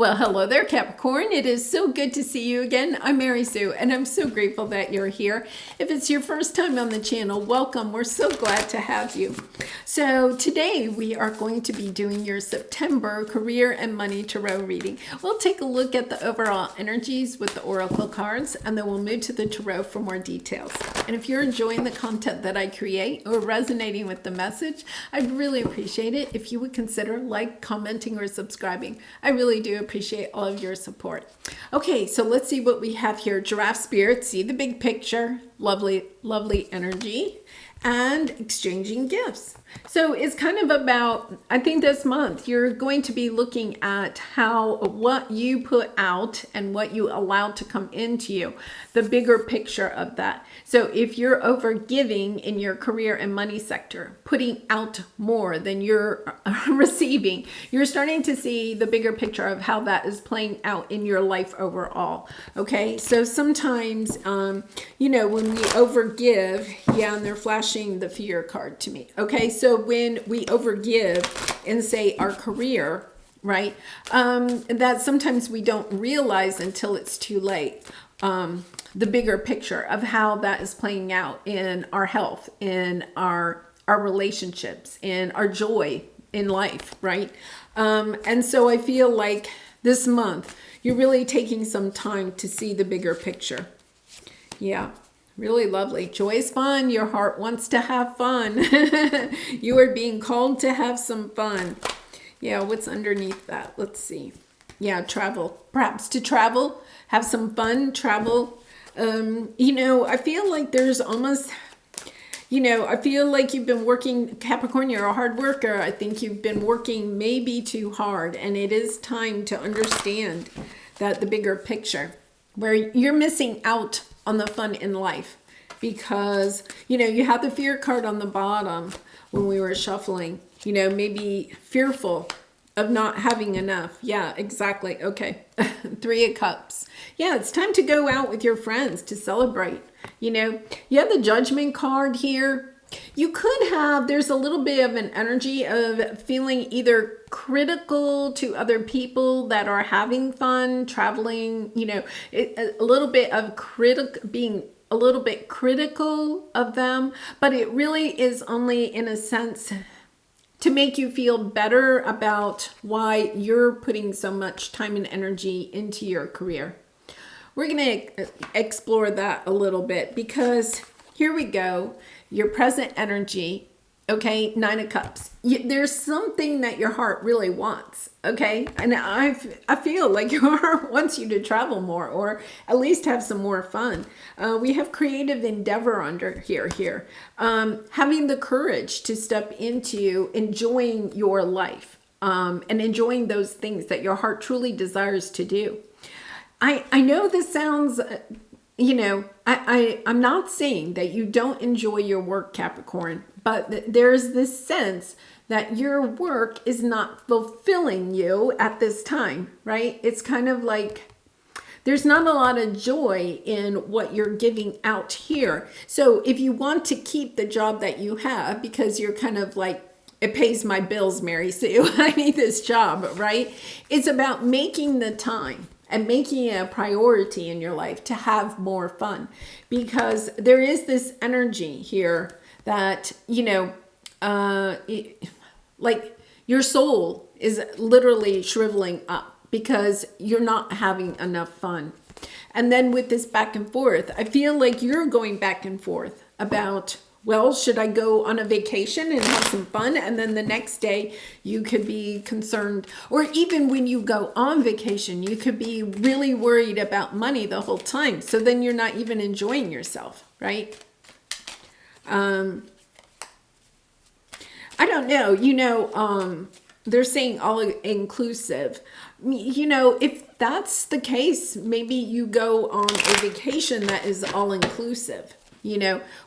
Well, hello there, Capricorn. It is so good to see you again. I'm Mary Sue, and I'm so grateful that you're here. If it's your first time on the channel, welcome. We're so glad to have you. So today we are going to be doing your September career and money tarot reading. We'll take a look at the overall energies with the oracle cards, and then we'll move to the tarot for more details. And if you're enjoying the content that I create or resonating with the message, I'd really appreciate it if you would consider commenting, or subscribing. I really do appreciate all of your support. Okay, so let's see what we have here. Giraffe spirit, see the big picture. Lovely, lovely energy. And exchanging gifts. So it's kind of about, I think this month, you're going to be looking at what you put out and what you allow to come into you, the bigger picture of that. So if you're over giving in your career and money sector, putting out more than you're receiving, you're starting to see the bigger picture of how that is playing out in your life overall. Okay, so sometimes, when we overgive, and they're flashing the fear card to me. Okay, so when we overgive in, say, our career, right, that sometimes we don't realize until it's too late, the bigger picture of how that is playing out in our health, in our relationships, in our joy in life, right? And so I feel like this month, you're really taking some time to see the bigger picture. Yeah. Really lovely. Joy is fun. Your heart wants to have fun. You are being called to have some fun. Yeah, what's underneath that? Let's see. Yeah, travel. Perhaps to travel, have some fun, travel. I feel like there's almost, I feel like you've been working, Capricorn, you're a hard worker. I think you've been working maybe too hard, and it is time to understand that the bigger picture, where you're missing out on the fun in life, because you have the fear card on the bottom when we were shuffling, maybe fearful of not having enough. Yeah, exactly. Okay. 3 of Cups. Yeah, it's time to go out with your friends to celebrate. You have the Judgment card here. You could have, there's a little bit of an energy of feeling either critical to other people that are having fun, traveling, a little bit of being a little bit critical of them, but it really is only in a sense to make you feel better about why you're putting so much time and energy into your career. We're going to explore that a little bit, because here we go. Your present energy, okay, 9 of Cups. There's something that your heart really wants, okay? And I feel like your heart wants you to travel more, or at least have some more fun. We have creative endeavor under here. Having the courage to step into enjoying your life, and enjoying those things that your heart truly desires to do. I know this sounds... I'm not saying that you don't enjoy your work, Capricorn, but there's this sense that your work is not fulfilling you at this time, right? It's kind of like there's not a lot of joy in what you're giving out here. So if you want to keep the job that you have, because you're kind of like, it pays my bills, Mary Sue, I need this job, right? It's about making the time and making it a priority in your life to have more fun, because there is this energy here that, like your soul is literally shriveling up because you're not having enough fun. And then with this back and forth, I feel like you're going back and forth about, well, should I go on a vacation and have some fun? And then the next day you could be concerned, or even when you go on vacation, you could be really worried about money the whole time. So then you're not even enjoying yourself, right? I don't know, they're saying all inclusive. If that's the case, maybe you go on a vacation that is all inclusive.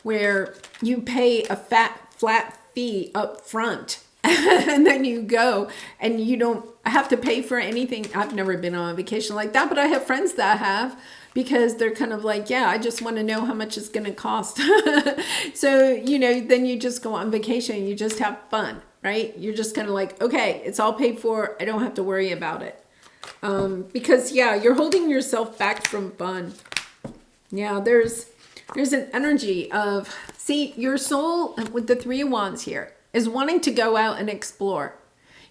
Where you pay a flat fee up front and then you go and you don't have to pay for anything. I've never been on a vacation like that, but I have friends that have, because they're kind of like, yeah, I just want to know how much it's going to cost. So, then you just go on vacation and you just have fun, right? You're just kind of like, okay, it's all paid for. I don't have to worry about it. Because yeah, you're holding yourself back from fun. Yeah, there's an energy of, see, your soul with the Three of Wands here is wanting to go out and explore.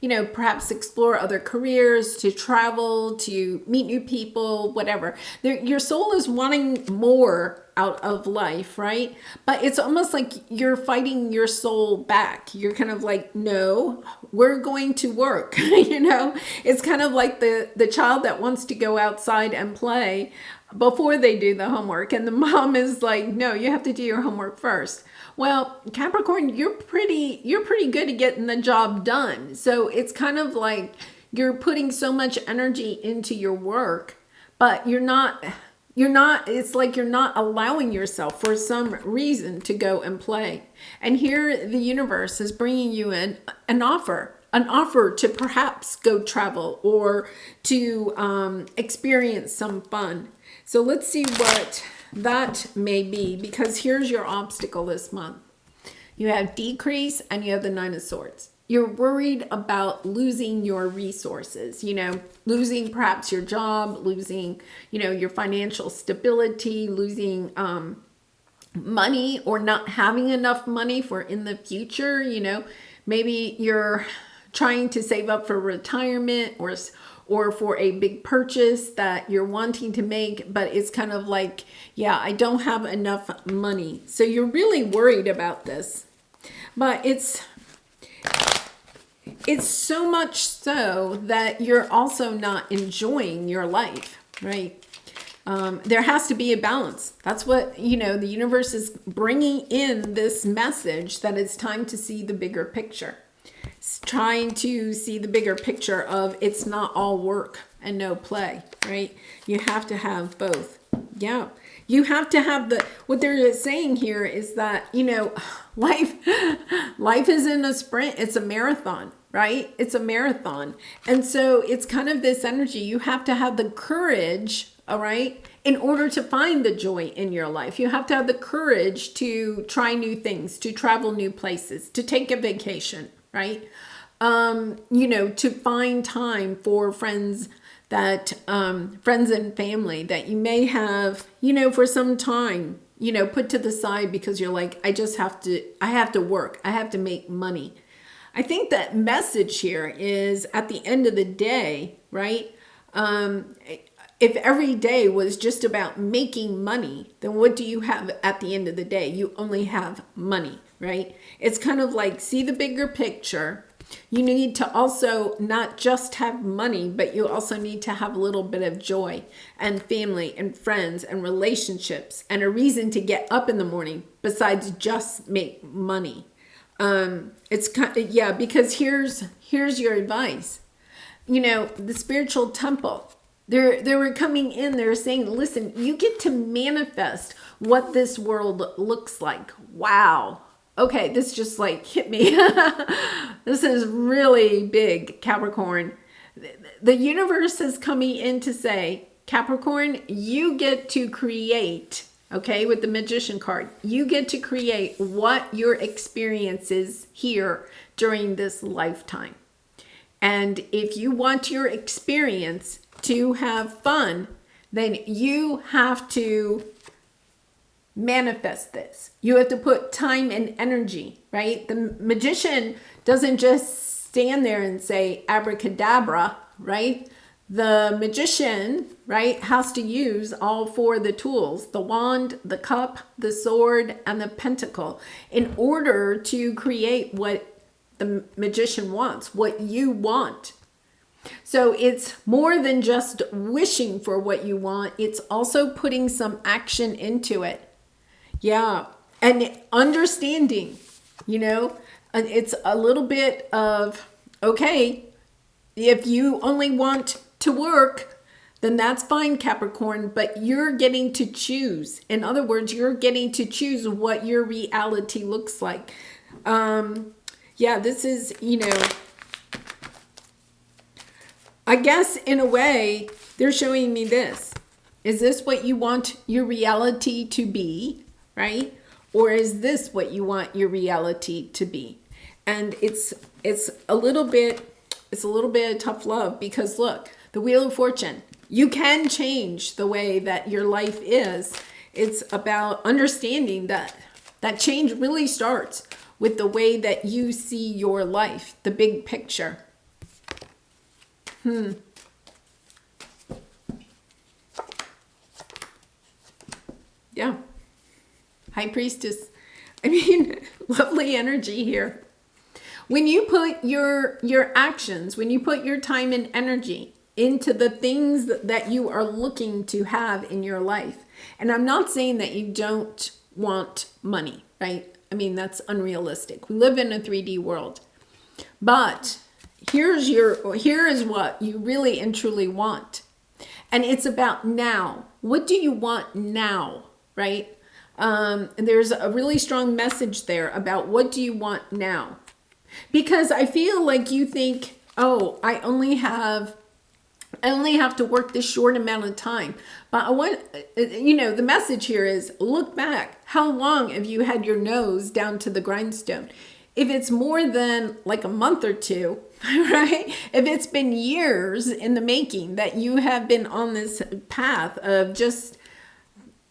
You know, perhaps explore other careers, to travel, to meet new people, whatever. Your soul is wanting more out of life, right? But it's almost like you're fighting your soul back. You're kind of like, no, we're going to work. You know, it's kind of like the child that wants to go outside and play before they do the homework. And the mom is like, no, you have to do your homework first. Well, Capricorn, you're pretty good at getting the job done. So it's kind of like you're putting so much energy into your work, but it's like you're not allowing yourself for some reason to go and play. And here the universe is bringing you in an offer to perhaps go travel or to experience some fun. So let's see what that may be, because here's your obstacle this month. You have decrease and you have the Nine of Swords. You're worried about losing your resources, you know, losing perhaps your job, losing, you know, your financial stability, losing money, or not having enough money for in the future. You know, maybe you're trying to save up for retirement or for a big purchase that you're wanting to make, but it's kind of like, yeah, I don't have enough money. So you're really worried about this. But it's so much so that you're also not enjoying your life, right? There has to be a balance. That's what, you know, the universe is bringing in this message that it's time to see the bigger picture. It's trying to see the bigger picture of it's not all work and no play, right? You have to have both. Yeah. You have to have what they're saying here is that, you know, life isn't a sprint, it's a marathon, right? It's a marathon. And so it's kind of this energy. You have to have the courage, all right, in order to find the joy in your life. You have to have the courage to try new things, to travel new places, to take a vacation, right? You know, to find time for friends and family that you may have, you know, for some time, you know, put to the side because you're like, I have to work. I have to make money. I think that message here is at the end of the day, right? If every day was just about making money, then what do you have at the end of the day? You only have money, right? It's kind of like, see the bigger picture. You need to also not just have money, but you also need to have a little bit of joy and family and friends and relationships and a reason to get up in the morning besides just make money. It's kind of, yeah, because here's your advice. You know, the spiritual temple, they were coming in, they were saying, listen, you get to manifest what this world looks like. Wow. Okay, this just like hit me. This is really big, Capricorn. The universe is coming in to say, Capricorn, you get to create, okay, with the Magician card, you get to create what your experience is here during this lifetime. And if you want your experience to have fun, then you have to manifest this. You have to put time and energy, right? The magician doesn't just stand there and say abracadabra, right? The magician, right, has to use all four of the tools, the wand, the cup, the sword, and the pentacle, in order to create what the magician wants, what you want. So it's more than just wishing for what you want. It's also putting some action into it. Yeah. And understanding, you know, and it's a little bit of, okay, if you only want to work, then that's fine, Capricorn, but you're getting to choose. In other words, you're getting to choose what your reality looks like. Yeah, this is, you know, I guess in a way, they're showing me this. Is this what you want your reality to be, right? Or is this what you want your reality to be? And it's a little bit of tough love, because look, The Wheel of Fortune. You can change the way that your life is. It's about understanding that that change really starts with the way that you see your life, the big picture. Yeah. High Priestess. I mean, lovely energy here. When you put your actions, when you put your time and energy into the things that you are looking to have in your life, and I'm not saying that you don't want money, right? I mean, that's unrealistic. We live in a 3D world. But here is what you really and truly want. And it's about now. What do you want now, right? There's a really strong message there about what do you want now? Because I feel like you think, oh, I only have to work this short amount of time. But I want, the message here is look back. How long have you had your nose down to the grindstone? If it's more than like a month or two, right? If it's been years in the making that you have been on this path of just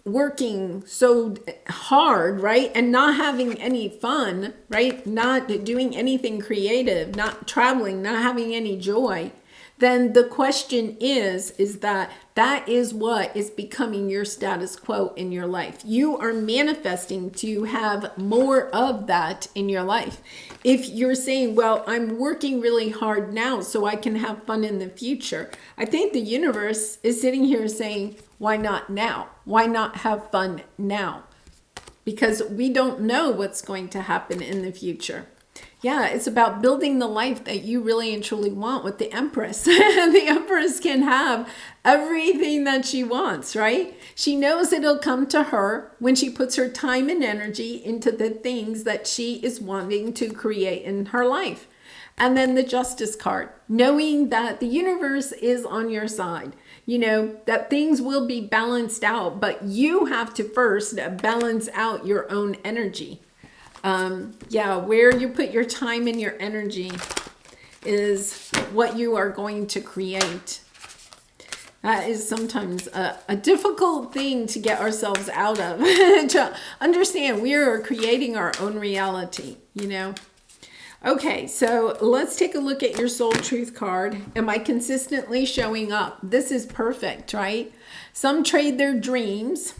working so hard, right? And not having any fun, right? Not doing anything creative, not traveling, not having any joy, then the question is that is what is becoming your status quo in your life. You are manifesting to have more of that in your life. If you're saying, well, I'm working really hard now so I can have fun in the future, I think the universe is sitting here saying, why not now? Why not have fun now? Because we don't know what's going to happen in the future. Yeah, it's about building the life that you really and truly want with the Empress. The Empress can have everything that she wants, right? She knows it'll come to her when she puts her time and energy into the things that she is wanting to create in her life. And then the Justice card, knowing that the universe is on your side, that things will be balanced out, but you have to first balance out your own energy. Where you put your time and your energy is what you are going to create. That is sometimes a difficult thing to get ourselves out of. To understand we are creating our own reality, Okay, so let's take a look at your soul truth card. Am I consistently showing up? This is perfect, right? Some trade their dreams.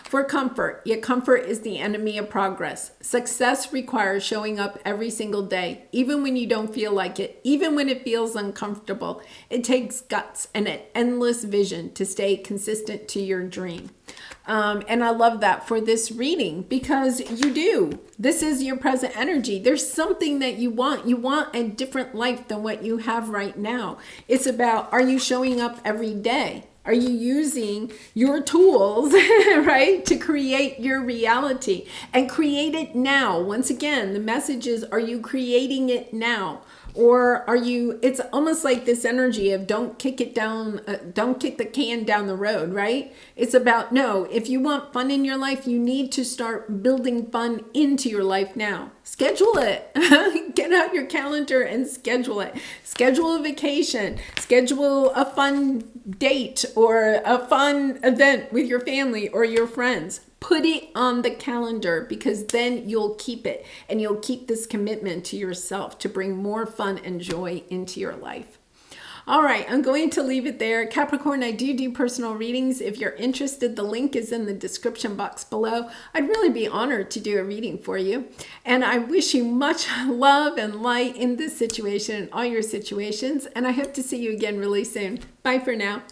For comfort, yet comfort is the enemy of progress. Success requires showing up every single day, even when you don't feel like it, even when it feels uncomfortable. It takes guts and an endless vision to stay consistent to your dream. And I love that for this reading because you do. This is your present energy. There's something that you want. You want a different life than what you have right now. It's about, are you showing up every day? Are you using your tools, right, to create your reality and create it now? Once again, the message is, are you creating it now? Or are you, it's almost like this energy of don't kick the can down the road, right? It's about, no, if you want fun in your life, you need to start building fun into your life now. Schedule it. Get out your calendar and schedule it. Schedule a vacation. Schedule a fun date or a fun event with your family or your friends. Put it on the calendar because then you'll keep it and you'll keep this commitment to yourself to bring more fun and joy into your life. All right, I'm going to leave it there. Capricorn, I do personal readings. If you're interested, the link is in the description box below. I'd really be honored to do a reading for you. And I wish you much love and light in this situation and all your situations. And I hope to see you again really soon. Bye for now.